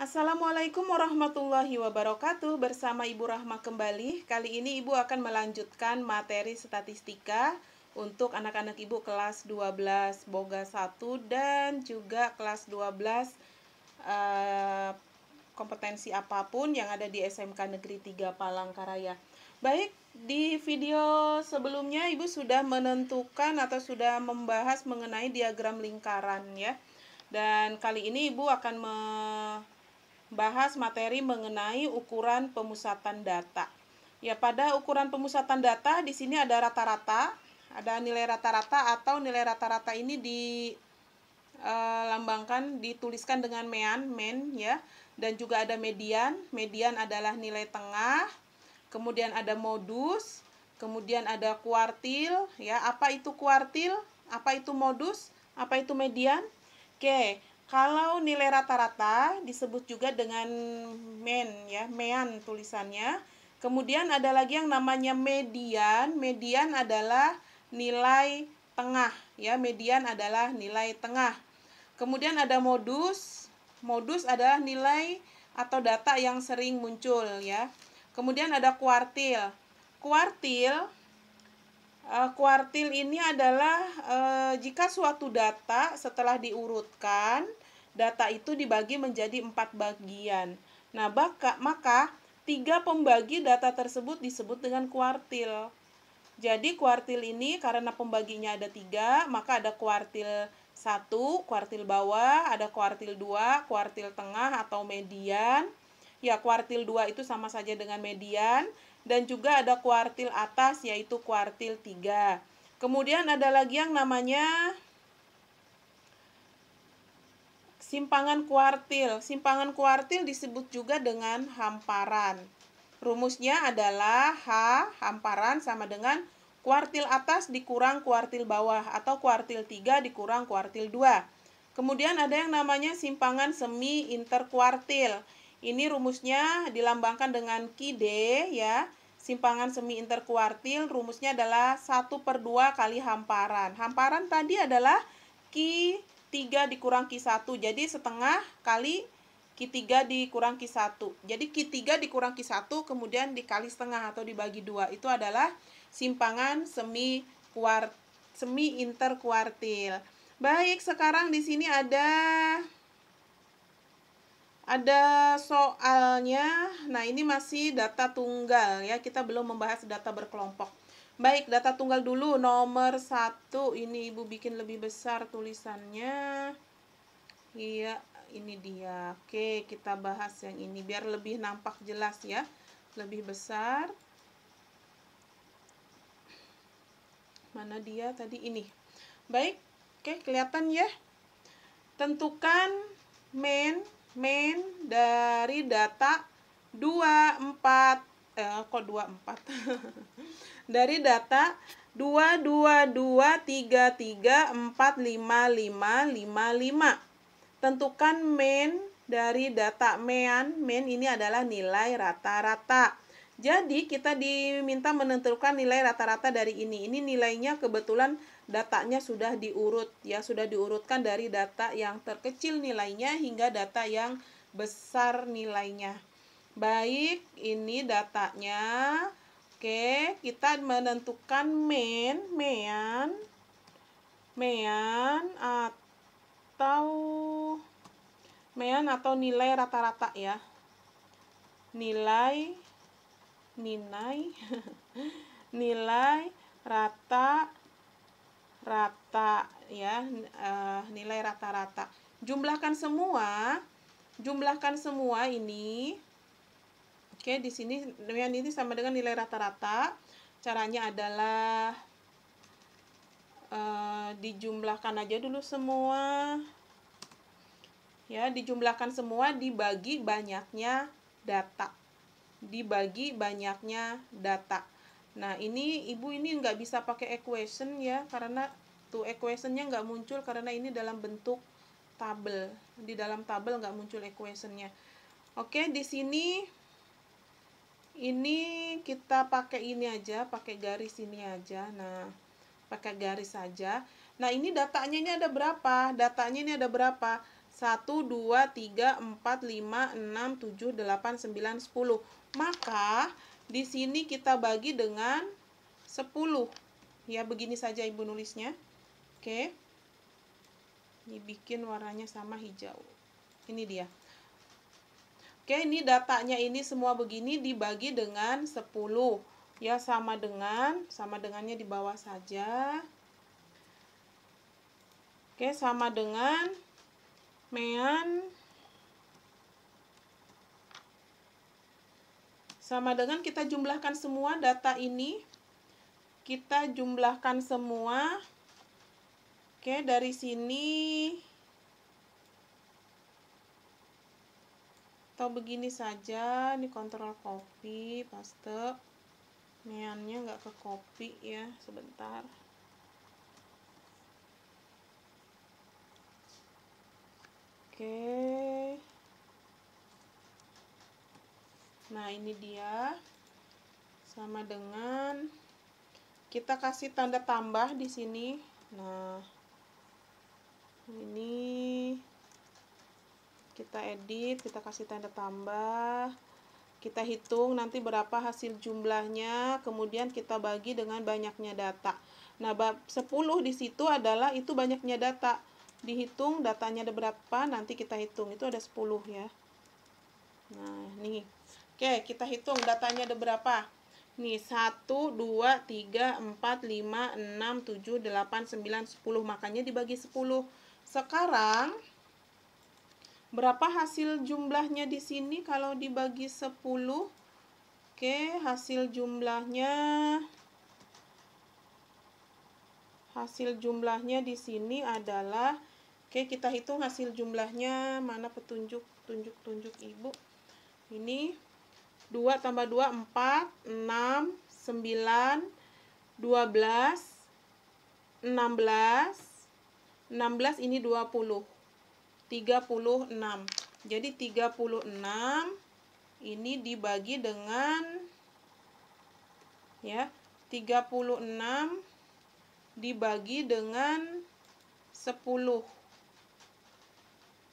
Assalamualaikum warahmatullahi wabarakatuh. Bersama Ibu Rahma kembali. Kali ini Ibu akan melanjutkan materi statistika untuk anak-anak Ibu kelas 12 Boga 1 dan juga kelas 12 kompetensi apapun yang ada di SMK Negeri 3 Palangkaraya. Baik, di video sebelumnya Ibu sudah menentukan atau sudah membahas mengenai diagram lingkaran ya. Dan kali ini Ibu akan bahas materi mengenai ukuran pemusatan data. Ya, pada ukuran pemusatan data di sini ada rata-rata, ada nilai rata-rata atau nilai rata-rata ini dilambangkan, dituliskan dengan men ya. Dan juga ada median. Median adalah nilai tengah. Kemudian ada modus, kemudian ada kuartil ya. Apa itu kuartil? Apa itu modus? Apa itu median? Oke. Kalau nilai rata-rata disebut juga dengan men ya, mean tulisannya. Kemudian ada lagi yang namanya median. Median adalah nilai tengah ya, median adalah nilai tengah. Kemudian ada modus. Modus adalah nilai atau data yang sering muncul ya. Kemudian ada kuartil. Kuartil ini adalah jika suatu data setelah diurutkan, data itu dibagi menjadi 4 bagian. Nah, maka 3 pembagi data tersebut disebut dengan kuartil. Jadi kuartil ini karena pembaginya ada 3, maka ada kuartil 1, kuartil bawah, ada kuartil 2, kuartil tengah atau median. Ya, kuartil 2 itu sama saja dengan median. Dan juga ada kuartil atas, yaitu kuartil 3. Kemudian ada lagi yang namanya simpangan kuartil. Simpangan kuartil disebut juga dengan hamparan. Rumusnya adalah H hamparan sama dengan kuartil atas dikurang kuartil bawah atau kuartil 3 dikurang kuartil 2. Kemudian ada yang namanya simpangan semi interkuartil. Ini rumusnya dilambangkan dengan Ki D ya. Simpangan semi interkuartil rumusnya adalah 1/2 kali hamparan. Hamparan tadi adalah Ki 3 dikurang Ki 1. Jadi setengah kali Ki 3 dikurang Ki 1. Jadi Ki 3 dikurang Ki 1 kemudian dikali setengah atau dibagi 2. Itu adalah simpangan semi interkuartil. Baik, sekarang di sini ada soalnya. Nah, ini masih data tunggal ya. Kita belum membahas data berkelompok. Baik, data tunggal dulu. Nomor 1. Ini Ibu bikin lebih besar tulisannya. Iya, ini dia. Oke, kita bahas yang ini biar lebih nampak jelas ya. Lebih besar. Mana dia tadi? Ini. Baik. Oke, kelihatan ya. Tentukan men dari data 24 dari data 22233455555. Tentukan men dari data men ini adalah nilai rata-rata. Jadi kita diminta menentukan nilai rata-rata dari ini. Ini nilainya kebetulan datanya sudah diurut ya, sudah diurutkan dari data yang terkecil nilainya hingga data yang besar nilainya. Baik, ini datanya. Oke, kita menentukan mean atau nilai rata-rata ya. Nilai rata ya, nilai rata-rata. Jumlahkan semua ini. Oke, di sini ini sama dengan nilai rata-rata. Caranya adalah dijumlahkan aja dulu semua. Ya, dijumlahkan semua dibagi banyaknya data. Nah, ini Ibu ini nggak bisa pakai equation ya, karena tuh equationnya nggak muncul karena ini dalam bentuk tabel. Di dalam tabel nggak muncul equationnya. Oke, di sini ini kita pakai ini aja, pakai garis ini aja. Nah, pakai garis saja. Nah, ini datanya ini ada berapa? Datanya ini ada berapa? 1, 2, 3, 4, 5, 6, 7, 8, 9, 10. Maka di sini kita bagi dengan 10. Ya, begini saja Ibu nulisnya. Oke. Ini bikin warnanya sama hijau. Ini dia. Oke, ini datanya ini semua begini dibagi dengan 10. Ya, sama dengannya di bawah saja. Oke, sama dengan kita jumlahkan semua data ini. Kita jumlahkan semua. Oke, dari sini atau begini saja, ini kontrol copy, paste. Meannya nggak ke copy ya, sebentar. Oke. Nah, ini dia. Sama dengan kita kasih tanda tambah di sini. Nah, ini kita edit, kita kasih tanda tambah. Kita hitung nanti berapa hasil jumlahnya, kemudian kita bagi dengan banyaknya data. Nah, 10 di situ adalah itu banyaknya data. Dihitung datanya ada berapa, nanti kita hitung. Itu ada 10 ya. Nah, nih. Oke, kita hitung datanya ada berapa. Nih, 1, 2, 3, 4, 5, 6, 7, 8, 9, 10. Makanya dibagi 10. Sekarang berapa hasil jumlahnya di sini kalau dibagi 10? Oke, hasil jumlahnya di sini adalah, oke, kita hitung hasil jumlahnya. Mana petunjuk Ibu? Ini 2 tambah 2, 4, 6, 9, 12, 16, 16 ini 20. 36. Jadi 36 ini dibagi dengan ya, 36 dibagi dengan 10.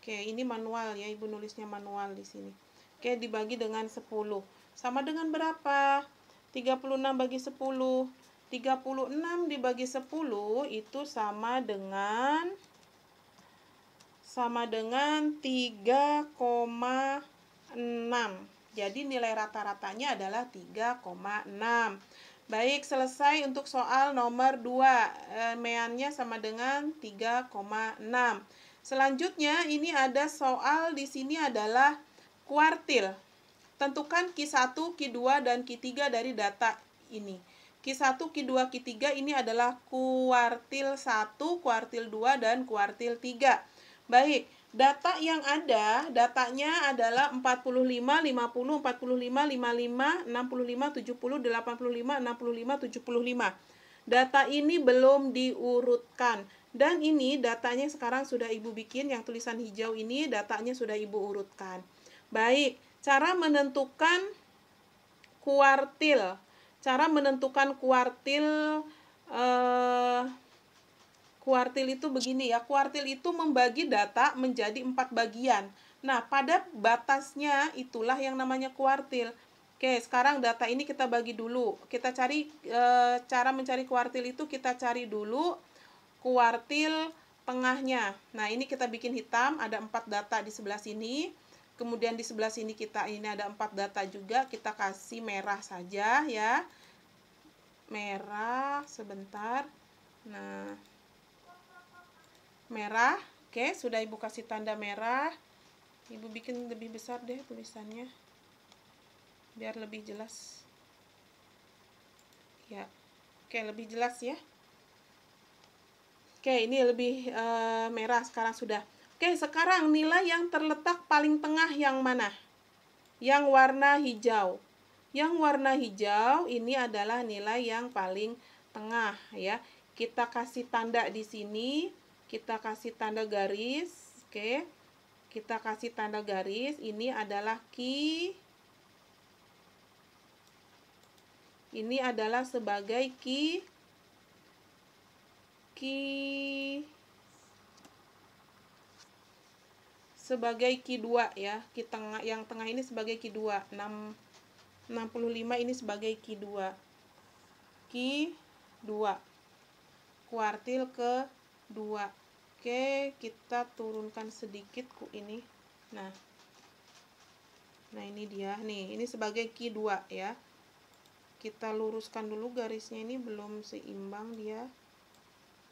Oke, ini manual ya, Ibu nulisnya manual di sini. Oke, dibagi dengan 10. Sama dengan berapa? 36 bagi 10. 36 dibagi 10 itu sama dengan 3,6. Jadi nilai rata-ratanya adalah 3,6. Baik, selesai untuk soal nomor 2. Meannya sama dengan 3,6. Selanjutnya ini ada soal di sini adalah kuartil. Tentukan Q1, Q2, dan Q3 dari data ini. Q1, Q2, Q3 ini adalah kuartil 1, kuartil 2, dan kuartil 3. Baik, data yang ada, datanya adalah 45, 50, 45, 55, 65, 70, 85, 65, 75. Data ini belum diurutkan. Dan ini datanya sekarang sudah Ibu bikin, yang tulisan hijau ini datanya sudah Ibu urutkan. Baik, cara menentukan kuartil. Cara menentukan kuartil itu begini ya. Kuartil itu membagi data menjadi 4 bagian. Nah, pada batasnya itulah yang namanya kuartil. Oke, sekarang data ini kita bagi dulu. Kita cari cara mencari kuartil itu, kita cari dulu kuartil tengahnya. Nah, ini kita bikin hitam, ada 4 data di sebelah sini. Kemudian di sebelah sini ini ada 4 data juga, kita kasih merah saja ya. Merah sebentar. Nah, merah. Oke, sudah Ibu kasih tanda merah. Ibu bikin lebih besar deh tulisannya, biar lebih jelas. Ya, oke, lebih jelas ya. Oke, ini lebih merah sekarang sudah. Oke, sekarang nilai yang terletak paling tengah yang mana? Yang warna hijau. Yang warna hijau ini adalah nilai yang paling tengah ya. Kita kasih tanda di sini. Kita kasih tanda garis, oke. Kita kasih tanda garis, ini adalah ini adalah sebagai sebagai Q2 ya. Yang tengah ini sebagai Q2. 65 ini sebagai Q2. Q2. Kuartil ke-2. Oke, kita turunkan sedikit ini. Nah, ini dia. Nih, ini sebagai Q2 ya. Kita luruskan dulu garisnya, ini belum seimbang dia.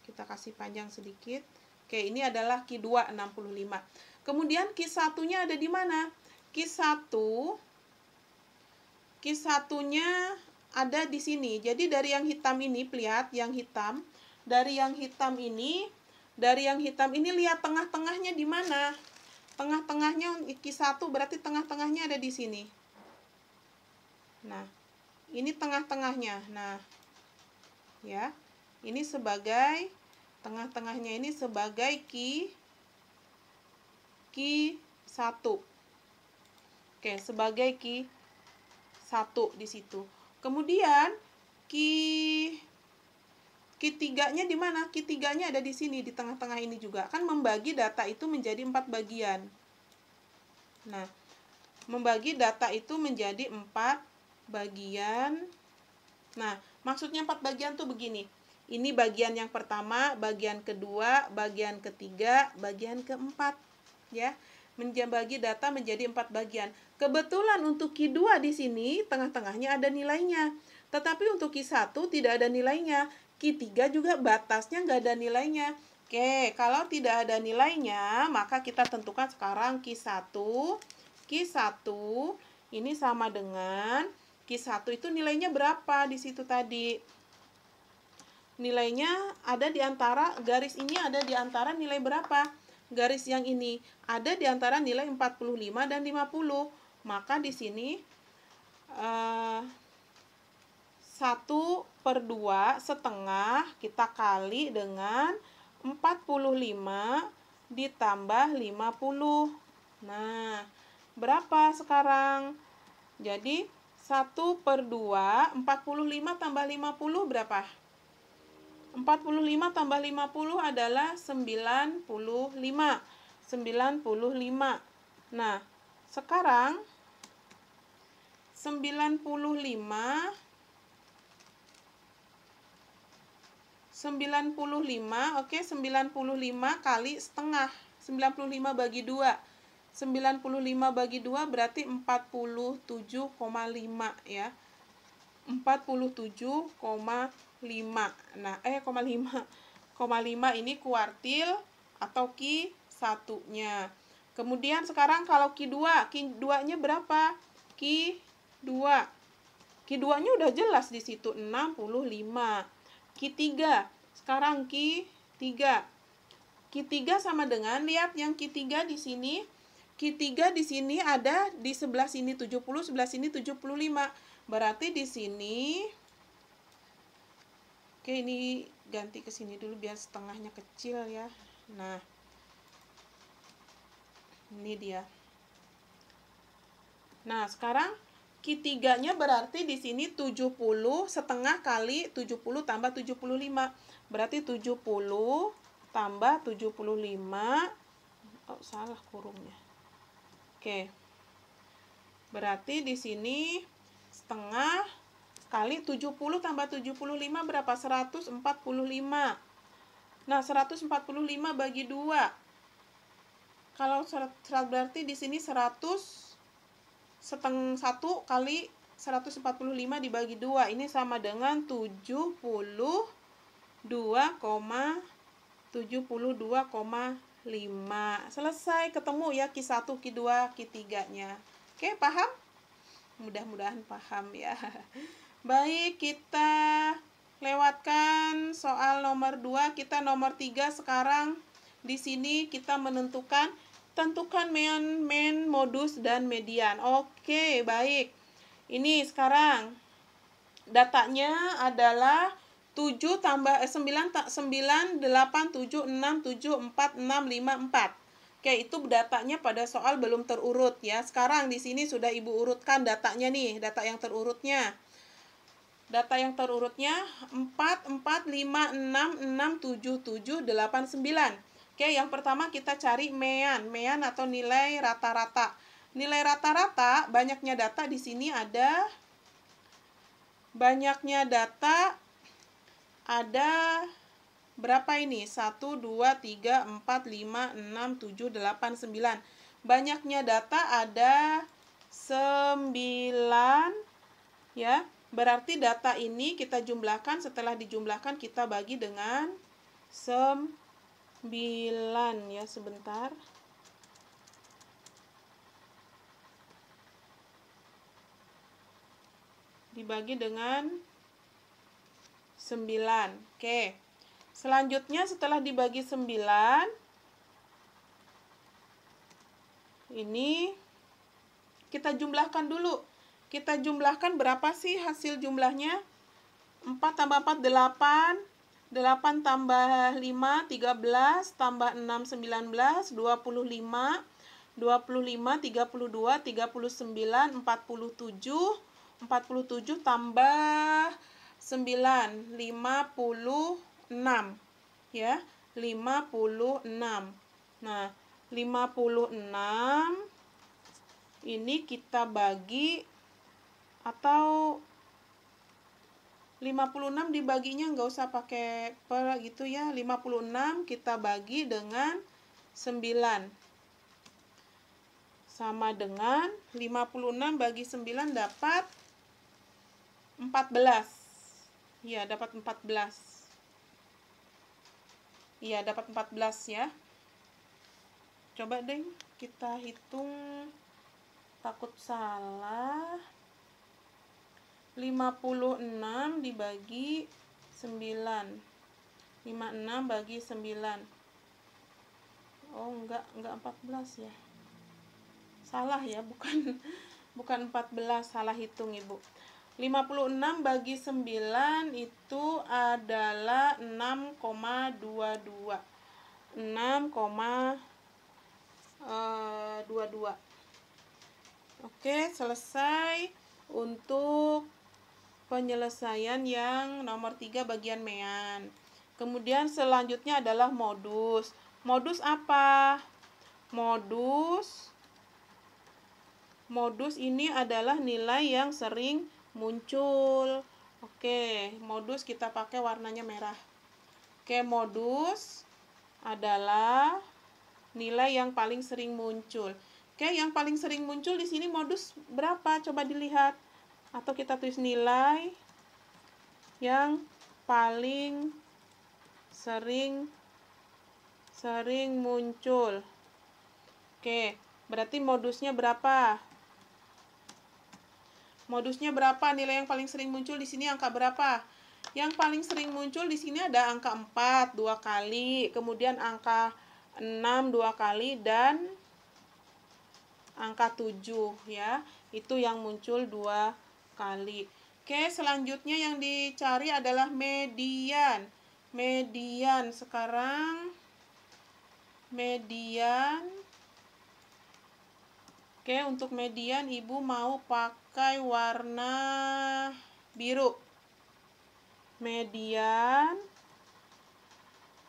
Kita kasih panjang sedikit. Oke, ini adalah Q2 65. Kemudian Q1-nya ada di mana? Q1-nya ada di sini. Jadi dari yang hitam ini, lihat yang hitam. Dari yang hitam ini lihat tengah-tengahnya di mana? Tengah-tengahnya Q1 berarti tengah-tengahnya ada di sini. Nah, ini tengah-tengahnya. Nah, ya. Ini sebagai tengah-tengahnya ini sebagai Q1. Oke, sebagai Q1 di situ. Kemudian Q3-nya di mana? Q3-nya ada di sini, di tengah-tengah ini juga. Kan membagi data itu menjadi 4 bagian. Nah, membagi data itu menjadi 4 bagian. Nah, maksudnya 4 bagian tuh begini. Ini bagian yang pertama, bagian kedua, bagian ketiga, bagian keempat. Ya, membagi data menjadi 4 bagian. Kebetulan untuk Q2 di sini, tengah-tengahnya ada nilainya. Tetapi untuk Q1 tidak ada nilainya. Q3 juga batasnya nggak ada nilainya. Oke, kalau tidak ada nilainya, maka kita tentukan sekarang Q1. Q1 ini sama dengan Q1 itu nilainya berapa di situ tadi? Nilainya ada di antara, garis ini ada di antara nilai berapa? Garis yang ini ada di antara nilai 45 dan 50. Maka di sini 1/2 setengah kita kali dengan 45 ditambah 50. Nah, berapa sekarang? Jadi 1/2, 45 tambah 50 berapa? 45 tambah 50 adalah 95. 95. Nah, sekarang 95 oke, 95 kali setengah. 95 bagi 2. 95 bagi 2 berarti 47,5 ya. 47,5. Nah, 0,5 ini kuartil atau Q1-nya. Kemudian sekarang kalau Q2-nya berapa? Q2-nya udah jelas di situ 65. Q3. Sekarang Q3 sama dengan, lihat yang Q3 di sini. Q3 di sini ada di sebelah sini 70, sebelah sini 75. Berarti di sini, oke, ini ganti ke sini dulu biar setengahnya kecil ya. Nah, ini dia. Nah, sekarang Q3-nya berarti di sini 70 setengah kali 70 tambah 75. Berarti 70 tambah 75. Oh, salah kurungnya. Oke. Berarti di sini setengah kali 70 tambah 75 berapa? 145. Nah, 145 bagi 2. Kalau berarti di sini 100 setengah 1 kali 145 dibagi 2. Ini sama dengan 72,5. Selesai, ketemu ya Q1, Q2, Q3-nya. Oke, paham? Mudah-mudahan paham ya. Baik, kita lewatkan soal nomor 2. Kita nomor 3 sekarang. Di sini kita tentukan main, modus, dan median. Oke, baik. Ini sekarang datanya adalah 9, 8, 7, 6, 7, 4, 6, 5, 4. Oke, itu datanya pada soal belum terurut ya. Sekarang di sini sudah Ibu urutkan datanya nih, data yang terurutnya. Data yang terurutnya 4, 4, 5, 6, 6, 7, 7, 8, 9. Oke, yang pertama kita cari mean atau nilai rata-rata. Nilai rata-rata, banyaknya data di sini ada berapa ini? 1, 2, 3, 4, 5, 6, 7, 8, 9. Banyaknya data ada 9, ya. Berarti data ini kita jumlahkan, setelah dijumlahkan kita bagi dengan 9, ya, sebentar. Dibagi dengan 9. Oke. Selanjutnya setelah dibagi 9, ini kita jumlahkan dulu. Kita jumlahkan berapa sih hasil jumlahnya? 4 tambah 4, 8. 8 tambah 5, 13. Tambah 6, 19. 25. 25, 32, 39, 47. 47 tambah 9, 56. Ya, 56. Nah, 56 ini kita bagi, atau 56 dibaginya nggak usah pakai per gitu ya. 56 kita bagi dengan 9. Sama dengan 56 bagi 9 dapat 14. Iya, dapat 14. Iya, dapat 14 ya. Coba deh kita hitung, takut salah. 56 dibagi 9. 56 bagi 9. Oh, enggak 14 ya. Salah ya, bukan 14, salah hitung Ibu. 56 bagi 9 itu adalah 6,22. 6,22. Oke, selesai untuk penyelesaian yang nomor 3 bagian mean. Kemudian selanjutnya adalah modus. Modus apa? Modus ini adalah nilai yang sering muncul. Oke, modus kita pakai warnanya merah. Oke, modus adalah nilai yang paling sering muncul. Oke, yang paling sering muncul di sini modus berapa? Coba dilihat. Atau kita tulis nilai yang paling sering muncul. Oke, berarti modusnya berapa? Modusnya berapa? Nilai yang paling sering muncul di sini angka berapa? Yang paling sering muncul di sini ada angka 4 2 kali, kemudian angka 6 2 kali, dan angka 7 ya. Itu yang muncul 2 kali. Oke, selanjutnya yang dicari adalah median. Median sekarang Oke, untuk median Ibu mau pakai warna biru. Median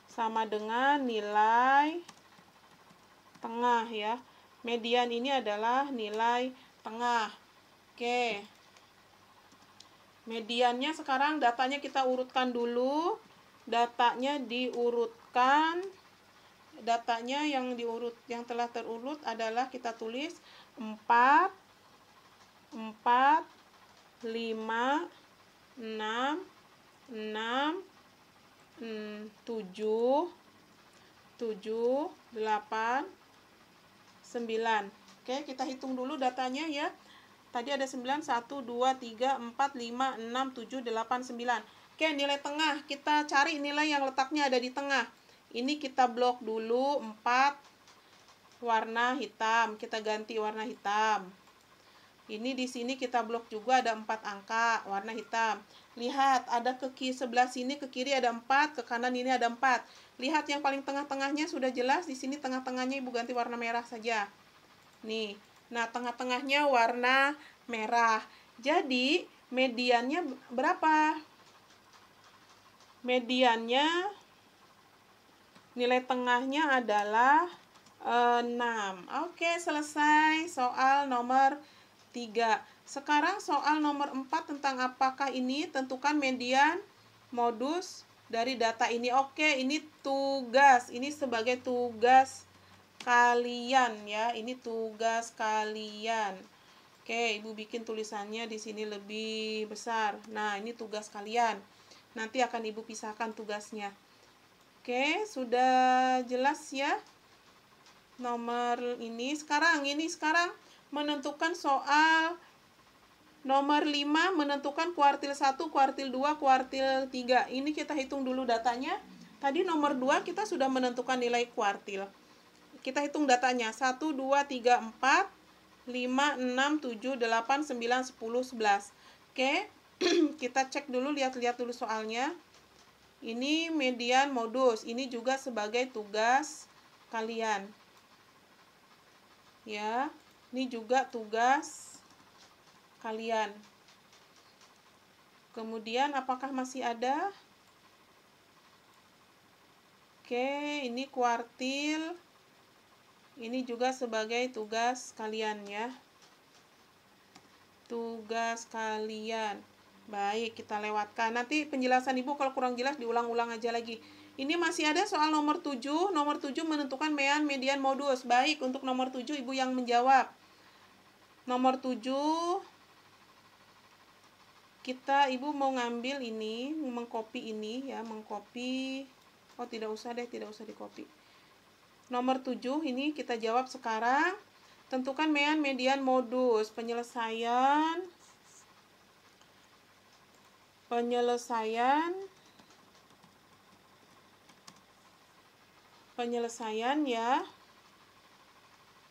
sama dengan nilai tengah ya. Median ini adalah nilai tengah. Oke. Mediannya sekarang datanya kita urutkan dulu. Datanya diurutkan. Datanya yang telah terurut adalah kita tulis 4, 5, 6, 7, 8, 9. Oke, kita hitung dulu datanya ya. Tadi ada 9, 1, 2, 3, 4, 5, 6, 7, 8, 9. Oke, nilai tengah. Kita cari nilai yang letaknya ada di tengah. Ini kita blok dulu 4 warna hitam. Kita ganti warna hitam. Ini di sini kita blok juga ada 4 angka warna hitam. Lihat, ada ke sebelah sini, ke kiri ada 4, ke kanan ini ada 4. Lihat yang paling tengah-tengahnya sudah jelas. Di sini tengah-tengahnya Ibu ganti warna merah saja. Nih. Nah, tengah-tengahnya warna merah. Jadi, mediannya berapa? Mediannya Nilai tengahnya adalah 6. Oke, selesai soal nomor 3. Sekarang soal nomor 4 tentang apakah ini? Tentukan median modus dari data ini. Oke, ini tugas. Ini sebagai tugas kalian ya. Ini tugas kalian. Oke, Ibu bikin tulisannya di sini lebih besar. Nah, ini tugas kalian. Nanti akan Ibu pisahkan tugasnya. Oke, sudah jelas ya? Nomor ini sekarang menentukan soal nomor 5, menentukan kuartil 1, kuartil 2, kuartil 3. Ini kita hitung dulu datanya. Tadi nomor 2 kita sudah menentukan nilai kuartil. Kita hitung datanya. 1, 2, 3, 4, 5, 6, 7, 8, 9, 10, 11. Oke, kita cek dulu, lihat-lihat dulu soalnya. Ini median modus. Ini juga sebagai tugas kalian. Ya, ini juga tugas kalian. Kemudian apakah masih ada? Oke, ini kuartil. Ini juga sebagai tugas kalian ya. Tugas kalian. Baik, kita lewatkan. Nanti penjelasan Ibu kalau kurang jelas diulang-ulang aja lagi. Ini masih ada soal nomor 7. Nomor 7 menentukan median modus. Baik, untuk nomor 7 Ibu yang menjawab. Nomor 7 Ibu mau ngambil ini, mengcopy ini ya, mengcopy. Oh, tidak usah deh, tidak usah di-copy. Nomor 7 ini kita jawab sekarang. Tentukan median modus. Penyelesaian ya.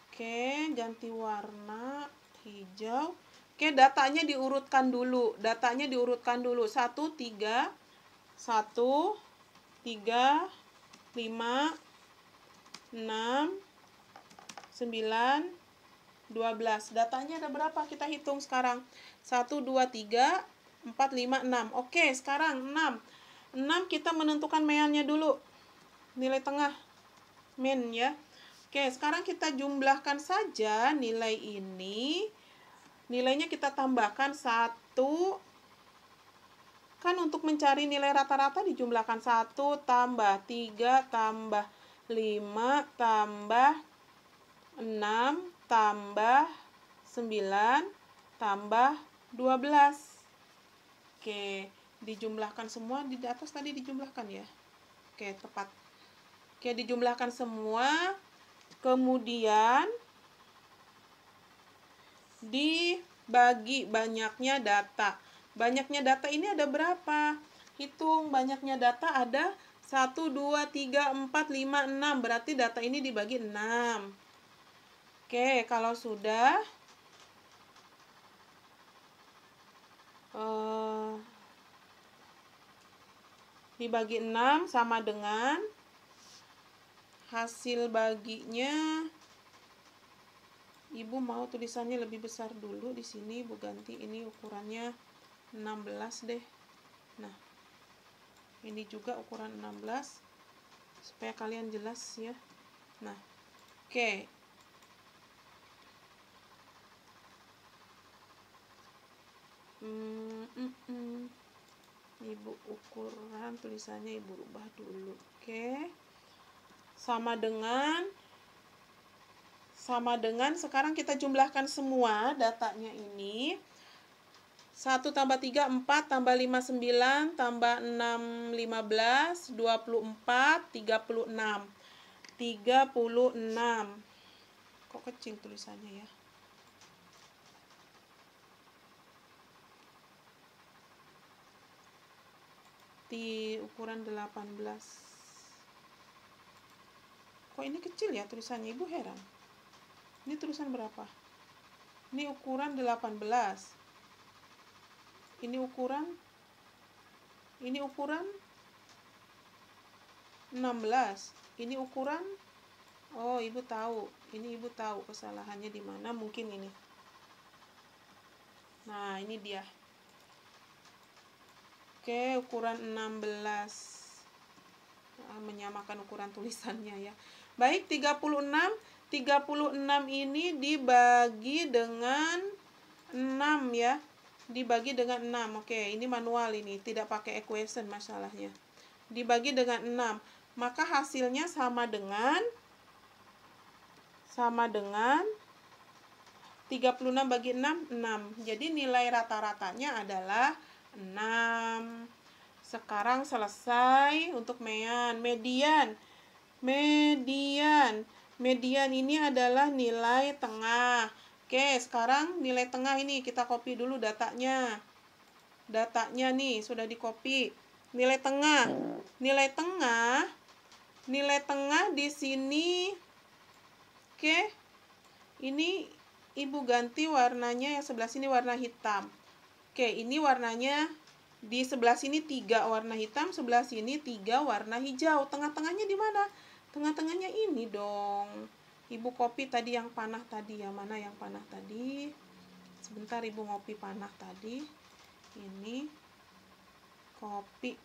Oke, ganti warna hijau. Oke, datanya diurutkan dulu. 1, 3, 5, 6, 9, 12. Datanya ada berapa? Kita hitung sekarang. 1, 2, 3, 4, 5, 6. Oke, sekarang 6. 6 kita menentukan meannya dulu. Nilai tengah. Men ya. Oke, sekarang kita jumlahkan saja nilai ini. Nilainya kita tambahkan 1. Kan untuk mencari nilai rata-rata dijumlahkan 1 tambah 3 tambah 5 tambah 6 tambah 9 tambah 12. Oke, dijumlahkan semua di atas tadi dijumlahkan ya. Oke, tepat. Oke, dijumlahkan semua. Kemudian dibagi banyaknya data. Banyaknya data ini ada berapa? Hitung banyaknya data ada 1, 2, 3, 4, 5, 6. Berarti data ini dibagi 6. Oke, kalau sudah dibagi 6 sama dengan hasil baginya. Ibu mau tulisannya lebih besar dulu di sini. Ibu ganti ini ukurannya 16 deh. Nah, ini juga ukuran 16 supaya kalian jelas ya. Nah, oke. Ibu ukuran tulisannya Ibu rubah dulu. Oke. Sama dengan sekarang kita jumlahkan semua datanya ini. 1 tambah 3, 4, tambah 5, 9, tambah 6, 15, 24, 36. 36. Kok kecil tulisannya ya? Di ukuran 18. Kok ini kecil ya tulisannya? Ibu heran. Ini tulisan berapa? Ini ukuran 18. Ini ukuran 16. Ini ukuran, oh Ibu tahu. Ini Ibu tahu kesalahannya di mana, mungkin ini. Nah, ini dia. Oke, ukuran 16. menyamakan ukuran tulisannya ya. Baik, 36 ini dibagi dengan 6 ya. Dibagi dengan 6. Oke, ini manual ini, tidak pakai equation masalahnya. Dibagi dengan 6. Maka hasilnya sama dengan 36 bagi 6, 6. Jadi nilai rata-ratanya adalah 6. Sekarang selesai untuk median. Median ini adalah nilai tengah. Oke, sekarang nilai tengah ini kita copy dulu datanya. Datanya nih sudah di copy. Nilai tengah di sini. Oke. Ini Ibu ganti warnanya, yang sebelah sini warna hitam. Oke, ini warnanya di sebelah sini 3 warna hitam, sebelah sini 3 warna hijau. Tengah-tengahnya di mana? Tengah-tengahnya ini dong. Ibu copy tadi yang panah tadi ya. Mana yang panah tadi? Sebentar Ibu ngopi panah tadi. Ini copy.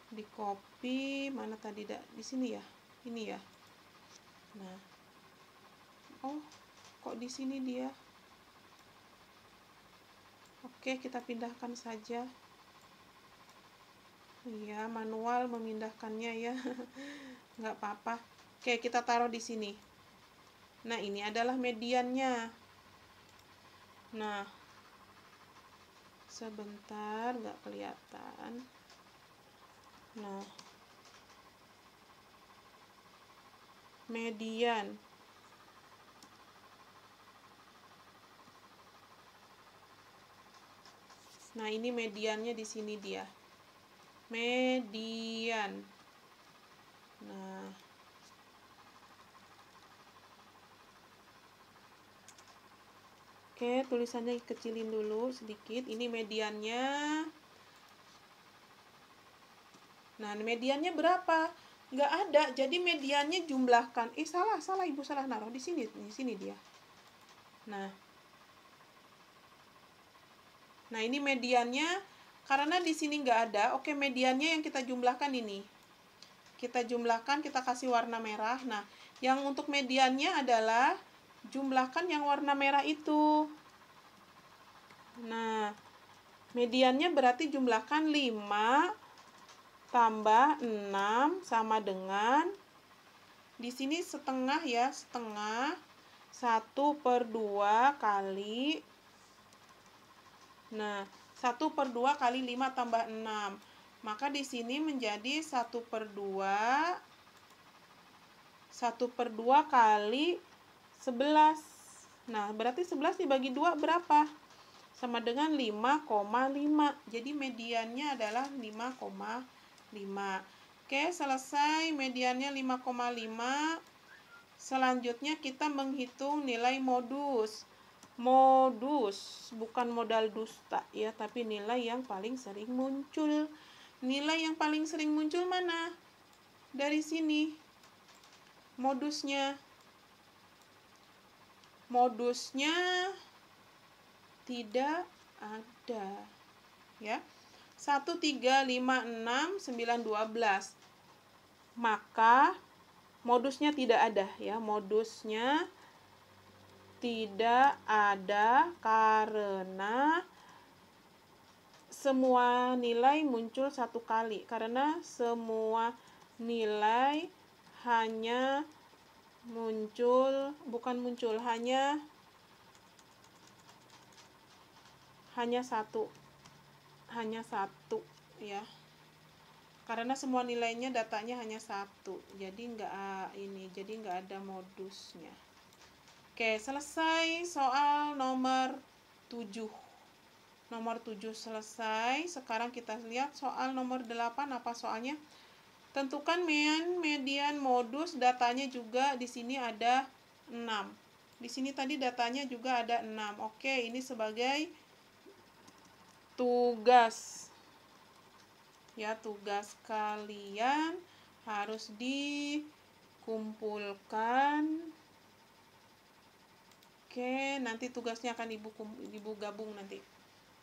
Di copy mana tadi? Di sini ya. Ini ya. Nah. Oh, kok di sini dia? Oke, kita pindahkan saja. Iya, manual memindahkannya ya. Nggak apa-apa. Oke, kita taruh di sini. Nah, ini adalah mediannya. Nah, sebentar, nggak kelihatan. Nah, median. Nah, ini mediannya di sini dia. Median. Nah. Oke, tulisannya kecilin dulu sedikit. Ini mediannya. Nah, mediannya berapa? Nggak ada. Jadi mediannya jumlahkan. Salah. Ibu salah naruh di sini. Di sini dia. Nah, ini mediannya, karena di sini nggak ada, oke, mediannya yang kita jumlahkan ini. Kita jumlahkan, kita kasih warna merah. Nah, yang untuk mediannya adalah jumlahkan yang warna merah itu. Nah, mediannya berarti jumlahkan 5 tambah 6 sama dengan, di sini setengah ya, setengah, 1/2 kali. Nah, 1/2 kali 5 tambah 6. Maka di sini menjadi 1/2 kali 11. Nah, berarti 11 dibagi 2 berapa? Sama dengan 5,5. Jadi mediannya adalah 5,5. Oke, selesai mediannya 5,5. Selanjutnya kita menghitung nilai modus. Modus, bukan modal dusta ya, tapi nilai yang paling sering muncul. Nilai yang paling sering muncul mana? Dari sini. Modusnya tidak ada ya. 1, 3, 5, 6, 9, 12. Maka modusnya tidak ada ya. Modusnya tidak ada karena semua nilai muncul satu kali. Karena semua nilai hanya muncul, hanya satu ya. Karena semua nilainya datanya hanya satu. Jadi nggak ada modusnya. Oke, selesai soal nomor 7. Nomor 7 selesai. Sekarang kita lihat soal nomor 8. Apa soalnya? Tentukan median modus, datanya juga di sini ada 6. Di sini tadi datanya juga ada 6. Oke, ini sebagai tugas. Ya, tugas kalian harus dikumpulkan. Oke, nanti tugasnya akan ibu gabung nanti.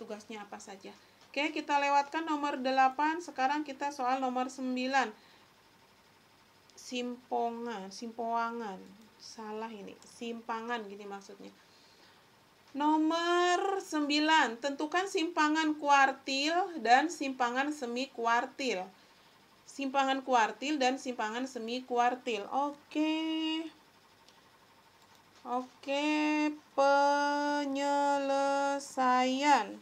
Tugasnya apa saja. Oke, kita lewatkan nomor 8. Sekarang kita soal nomor 9. Simpoangan. Salah ini. Simpangan gini maksudnya. Nomor 9. Tentukan simpangan kuartil dan simpangan semi kuartil. Simpangan kuartil dan simpangan semi kuartil. Oke, penyelesaian.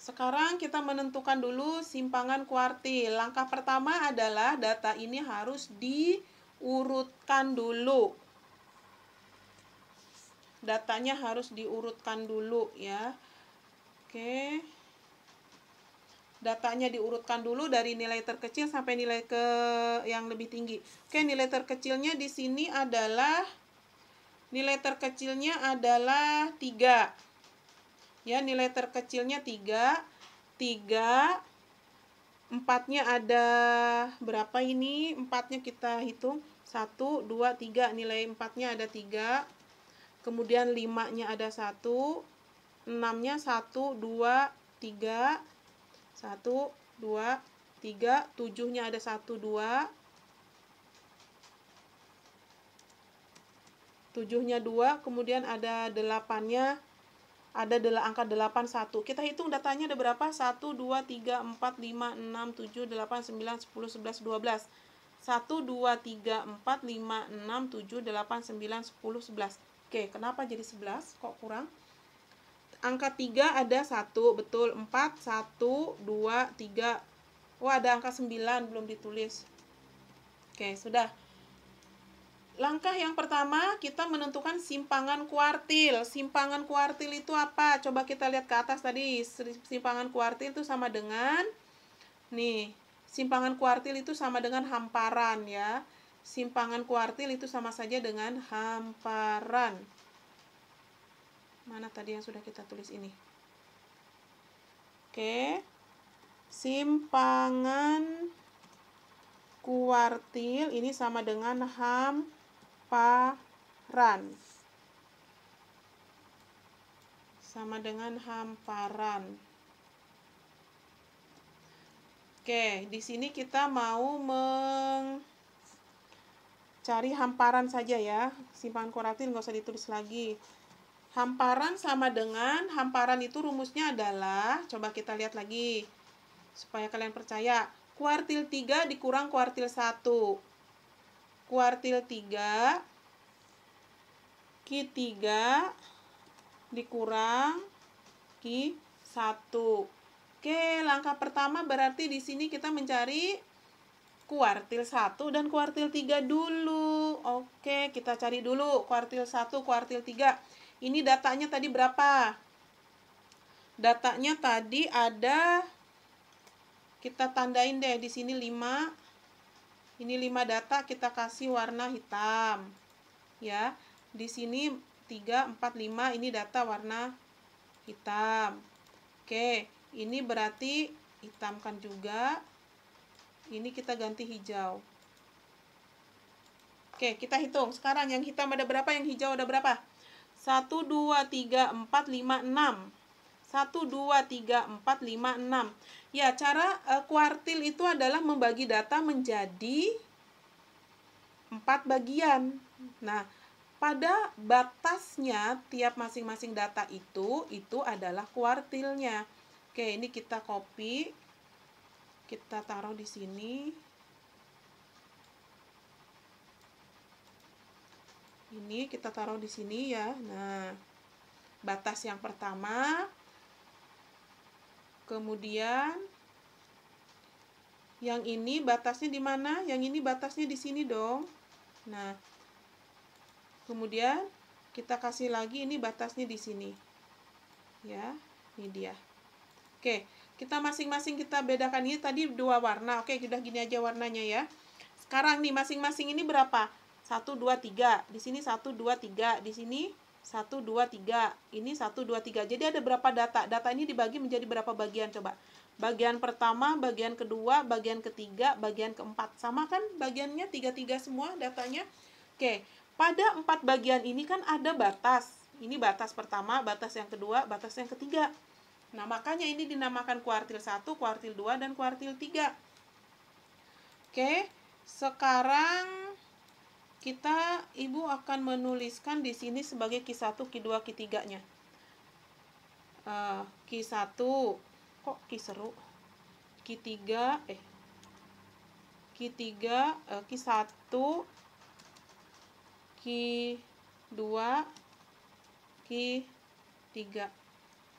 Sekarang kita menentukan dulu simpangan kuartil. Langkah pertama adalah data ini harus diurutkan dulu. Datanya harus diurutkan dulu ya. Oke. Datanya diurutkan dulu dari nilai terkecil sampai nilai yang lebih tinggi. Oke, nilai terkecilnya di sini adalah 3. Ya, nilai terkecilnya 3. 4-nya ada berapa ini? 4-nya kita hitung. 1, 2, 3. Nilai 4-nya ada 3. Kemudian 5-nya ada 1. 6-nya 1, 2, 3. 1, 2, 3. 7-nya ada 1, 2. 7-nya 2. Kemudian ada 8-nya. Ada angka 8, 1. Kita hitung datanya ada berapa? 1, 2, 3, 4, 5, 6, 7, 8, 9, 10, 11, 12. 1, 2, 3, 4, 5, 6, 7, 8, 9, 10, 11. Oke, kenapa jadi 11? Kok kurang? Angka 3 ada 1, betul. 4, 1, 2, 3. Oh, ada angka 9, belum ditulis. Oke, sudah. Langkah yang pertama, kita menentukan simpangan kuartil. Simpangan kuartil itu apa? Coba kita lihat ke atas tadi. Simpangan kuartil itu sama dengan, nih, simpangan kuartil itu sama dengan hamparan ya. Simpangan kuartil itu sama saja dengan hamparan. Mana tadi yang sudah kita tulis ini? Oke. Simpangan kuartil ini sama dengan hamparan. Sama dengan hamparan. Oke, di sini kita mau mencari hamparan saja ya. Simpangan kuartil nggak usah ditulis lagi. Hamparan sama dengan, hamparan itu rumusnya adalah, coba kita lihat lagi supaya kalian percaya. Kuartil 3 dikurang kuartil 1. Kuartil 3 Q3 dikurang Q1. Oke, langkah pertama berarti di sini kita mencari kuartil 1 dan kuartil 3 dulu. Oke, kita cari dulu kuartil 1, kuartil 3. Ini datanya tadi berapa? Datanya tadi ada, kita tandain deh di sini 5. Ini 5 data, kita kasih warna hitam. Ya, di sini 3, 4, 5, ini data warna hitam. Oke, ini berarti hitamkan juga. Ini kita ganti hijau. Oke, kita hitung. Sekarang yang hitam ada berapa, yang hijau ada berapa? 1, 2, 3, 4, 5, 6. 1, 2, 3, 4, 5, 6. Ya, cara kuartil itu adalah membagi data menjadi 4 bagian. Nah, pada batasnya tiap masing-masing data itu adalah kuartilnya. Oke, ini kita copy. Kita taruh di sini. Ini kita taruh di sini ya. Nah, batas yang pertama. Kemudian yang ini batasnya di mana? Yang ini batasnya di sini dong. Nah, kemudian kita kasih lagi ini batasnya di sini. Ya, ini dia. Oke, kita masing-masing kita bedakan. Ini tadi 2 warna. Oke, udah gini aja warnanya ya. Sekarang nih masing-masing ini berapa? 1, 2, 3. Di sini 1, 2, 3. Di sini 1, 2, 3. Ini 1, 2, 3. Jadi ada berapa data? Data ini dibagi menjadi berapa bagian coba? Bagian pertama, bagian kedua, bagian ketiga, bagian keempat. Sama kan bagiannya 3-3 semua datanya? Oke, pada 4 bagian ini kan ada batas. Ini batas pertama, batas yang kedua, batas yang ketiga. Nah, makanya ini dinamakan kuartil 1, kuartil 2, dan kuartil 3. Oke, sekarang Ibu akan menuliskan di sini sebagai Q1, Q2, Q3-nya. Q1, kok Q seru? Q3, Q1, Q2, Q3.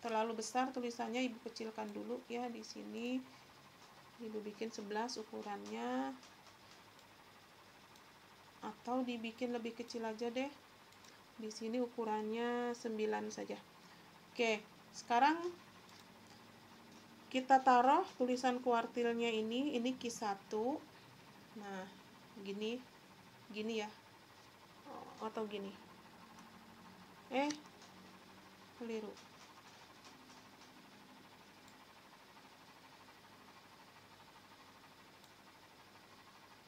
Terlalu besar tulisannya, Ibu kecilkan dulu ya di sini. Ibu bikin 11 ukurannya. Atau dibikin lebih kecil aja deh. Di sini ukurannya 9 saja. Oke, sekarang kita taruh tulisan kuartilnya ini Q1. Nah, gini ya. Atau gini. Keliru.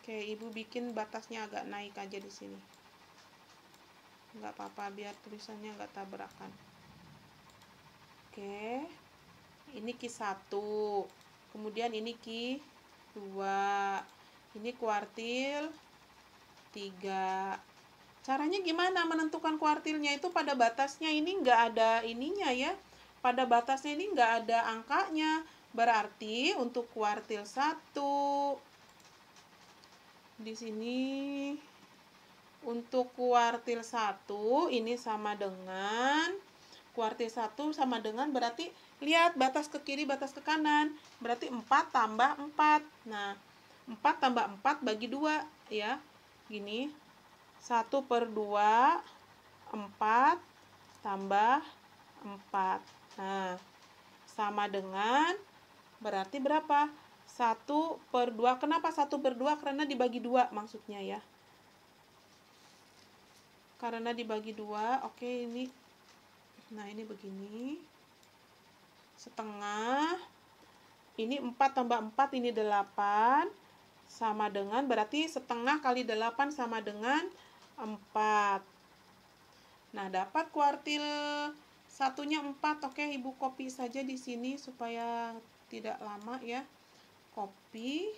Oke, Ibu bikin batasnya agak naik aja di sini. Nggak apa-apa, biar tulisannya nggak tabrakan. Oke, ini Q1. Kemudian ini Q2. Ini kuartil 3. Caranya gimana menentukan kuartilnya? Itu pada batasnya ini nggak ada ininya ya. Pada batasnya ini nggak ada angkanya. Berarti untuk kuartil 1, di sini untuk kuartil 1 ini sama dengan kuartil 1 sama dengan, berarti lihat batas ke kiri, batas ke kanan. Berarti 4 tambah 4. Nah, 4 tambah 4 bagi 2 ya. Gini. 1/2, 4 tambah 4. Nah, sama dengan, berarti berapa? 1/2. Kenapa 1/2? Karena dibagi 2 maksudnya ya. Karena dibagi 2. Oke, ini. Nah, ini begini. Setengah. Ini 4 tambah 4, ini 8. Sama dengan, berarti setengah kali 8 sama dengan 4. Nah, dapat kuartil satunya 4. Oke, Ibu copy saja di sini supaya tidak lama ya. Copy,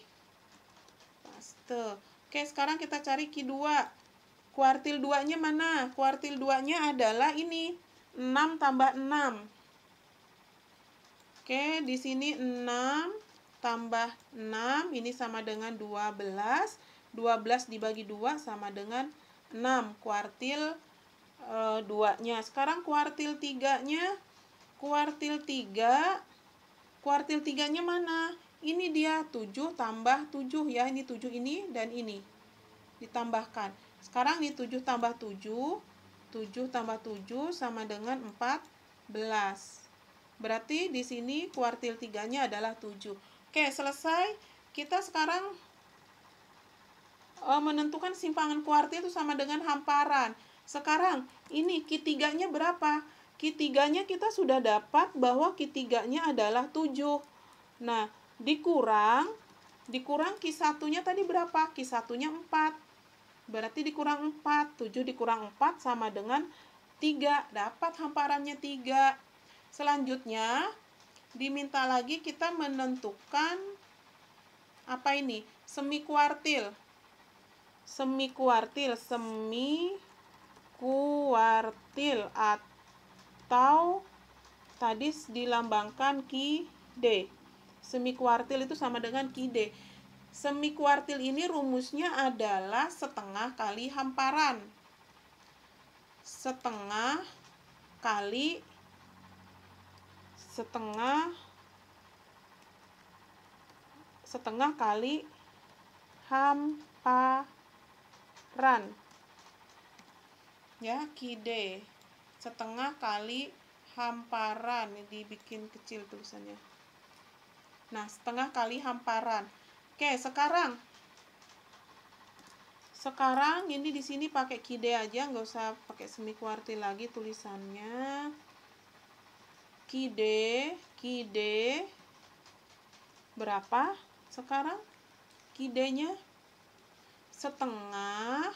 paste. Oke, sekarang kita cari Q2. Kuartil 2-nya mana? Kuartil 2-nya adalah ini. 6 tambah 6. Oke, di sini 6 tambah 6. Ini sama dengan 12. 12 dibagi 2 sama dengan 6. Kuartil 2-nya. Sekarang kuartil 3-nya. Kuartil 3-nya mana? Ini dia 7 tambah 7 ya. Ini 7 ini dan ini. Ditambahkan. Sekarang ini 7 tambah 7. 7 tambah 7 sama dengan 14. Berarti di sini kuartil 3-nya adalah 7. Oke, selesai. Kita sekarang menentukan simpangan kuartil itu sama dengan hamparan. Sekarang ini Q3-nya berapa? Q3-nya kita sudah dapat bahwa Q3-nya adalah 7. Nah, dikurang Q1-nya tadi berapa? Q1-nya 4. Berarti dikurang 4. 7 dikurang 4 sama dengan 3. Dapat hamparannya 3. Selanjutnya, diminta lagi kita menentukan apa ini? Semi kuartil. Semi kuartil atau tadi dilambangkan Q-D. Semi kuartil itu sama dengan Q-D. Semi kuartil ini rumusnya adalah setengah kali hamparan. Setengah kali hamparan. Ya, Q-D. Setengah kali hamparan. Ini dibikin kecil tulisannya. Nah, setengah kali hamparan. Oke, sekarang ini di sini pakai Q-D aja, nggak usah pakai semi kuartil lagi tulisannya. Q-D berapa sekarang? Q-D-nya setengah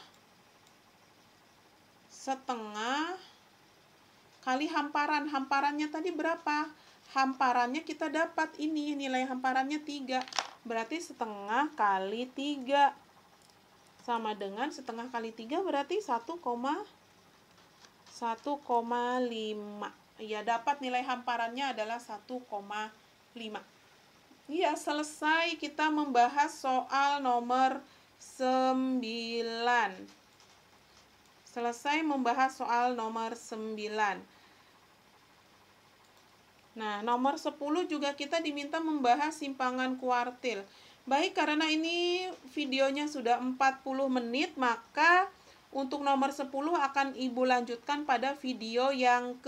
kali hamparan. Hamparannya tadi berapa? Hamparannya kita dapat ini, nilai hamparannya 3. Berarti setengah kali 3. Sama dengan setengah kali 3 berarti 1,5. Ya, dapat nilai hamparannya adalah 1,5. Ya, selesai kita membahas soal nomor 9. Selesai membahas soal nomor 9. Nah, nomor 10 juga kita diminta membahas simpangan kuartil. Baik, karena ini videonya sudah 40 menit, maka untuk nomor 10 akan Ibu lanjutkan pada video yang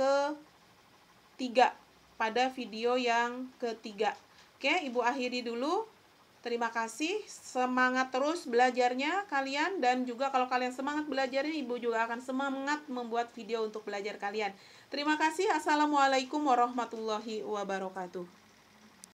ketiga. Oke, Ibu akhiri dulu. Terima kasih. Semangat terus belajarnya kalian. Dan juga kalau kalian semangat belajarnya, Ibu juga akan semangat membuat video untuk belajar kalian. Terima kasih. Assalamualaikum warahmatullahi wabarakatuh.